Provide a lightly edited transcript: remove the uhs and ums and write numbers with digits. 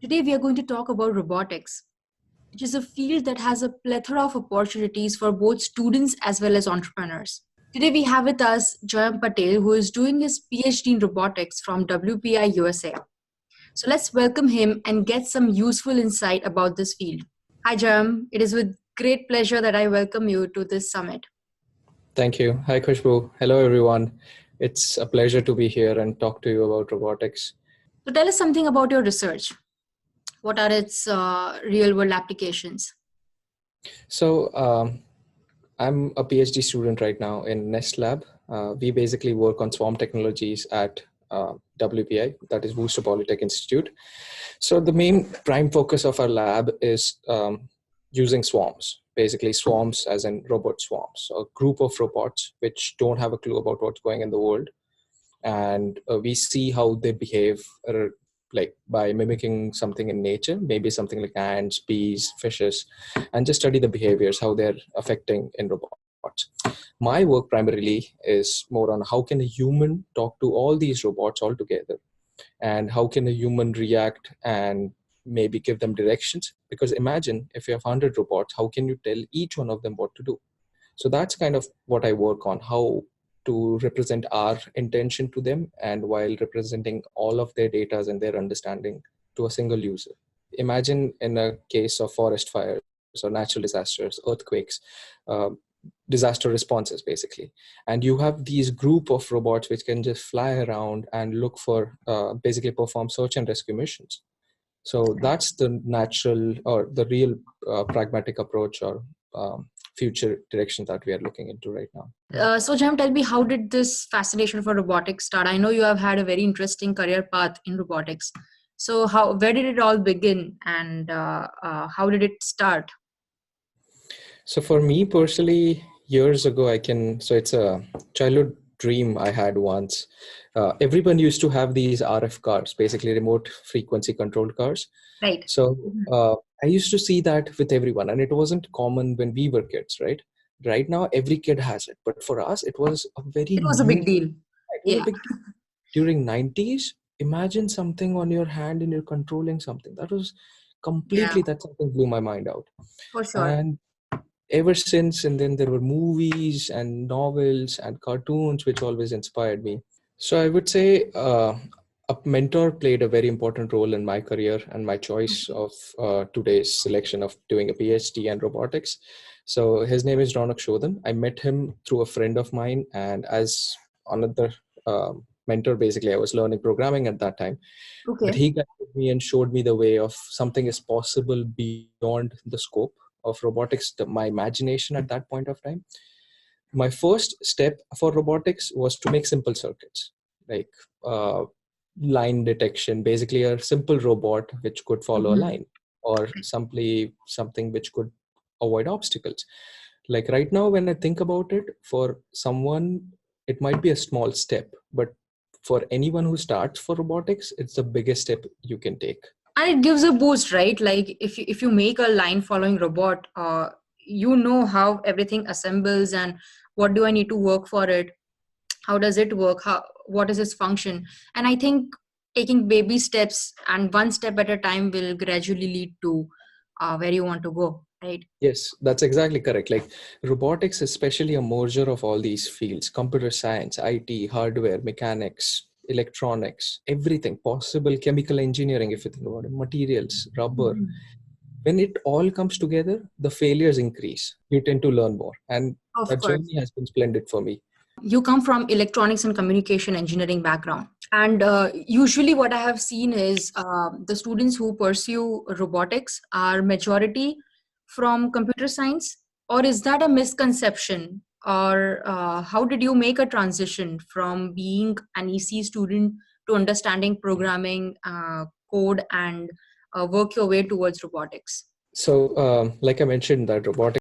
Today, we are going to talk about robotics, which is a field that has a plethora of opportunities for both students as well as entrepreneurs. Today, we have with us Jayam Patel, who is doing his PhD in robotics from WPI USA. So let's welcome him and get some useful insight about this field. Hi, Jayam. It is with great pleasure that I welcome you to this summit. Thank you. Hi, Khushbu. Hello, everyone. It's a pleasure to be here and talk to you about robotics. So tell us something about your research. What are its real-world applications? So I'm a PhD student right now in Nest Lab. We basically work on swarm technologies at WPI, that is Worcester Polytech Institute. So the main prime focus of our lab is using swarms, basically swarms as in robot swarms, a group of robots which don't have a clue about what's going in the world. And we see how they behave like by mimicking something in nature, maybe something like ants, bees, fishes, and just study the behaviors, how they're affecting in robots. My work primarily is more on how can a human talk to all these robots all together, and how can a human react and maybe give them directions. Because imagine if you have 100 robots, how can you tell each one of them what to do? So that's kind of what I work on, how to represent our intention to them, and while representing all of their data and their understanding to a single user. Imagine in a case of forest fires or natural disasters, earthquakes, disaster responses basically, and you have these group of robots which can just fly around and look for basically perform search and rescue missions. So that's the natural or the real pragmatic approach or future direction that we are looking into right now. So Jam, tell me, how did this fascination for robotics start? I know you have had a very interesting career path in robotics. So where did it all begin, and how did it start? So for me personally, years ago, so it's a childhood dream I had once. Everyone used to have these RF cars, basically remote frequency controlled cars. Right. So I used to see that with everyone, and it wasn't common when we were kids, right? Right now, every kid has it, but for us, it was a very It was a big deal. It was a big deal. During 90s, imagine something on your hand and you're controlling something. That was completely, that something blew my mind out. For sure. And ever since, and then there were movies and novels and cartoons which always inspired me. So I would say a mentor played a very important role in my career and my choice of today's selection of doing a PhD in robotics. So his name is Ronak Shodhan. I met him through a friend of mine, and as another mentor, basically I was learning programming at that time. Okay. But he guided me and showed me the way of something is possible beyond the scope of robotics, my imagination at that point of time. My first step for robotics was to make simple circuits, like line detection, basically a simple robot which could follow a line, or simply something which could avoid obstacles. Like right now, when I think about it, for someone, it might be a small step, but for anyone who starts for robotics, it's the biggest step you can take. And it gives a boost, right? Like if you make a line following robot, you know how everything assembles and what do I need to work for it, how does it work, what is its function. And I think taking baby steps and one step at a time will gradually lead to where you want to go, right? Yes, that's exactly correct. Like robotics, especially a merger of all these fields: computer science, IT, hardware, mechanics, electronics, everything possible, chemical engineering, if you think about it, materials, rubber. When it all comes together, the failures increase. You tend to learn more. And that journey has been splendid for me. You come from electronics and communication engineering background. And usually what I have seen is the students who pursue robotics are majority from computer science, or is that a misconception? Or how did you make a transition from being an EC student to understanding programming, code, and work your way towards robotics? So like I mentioned, that robotics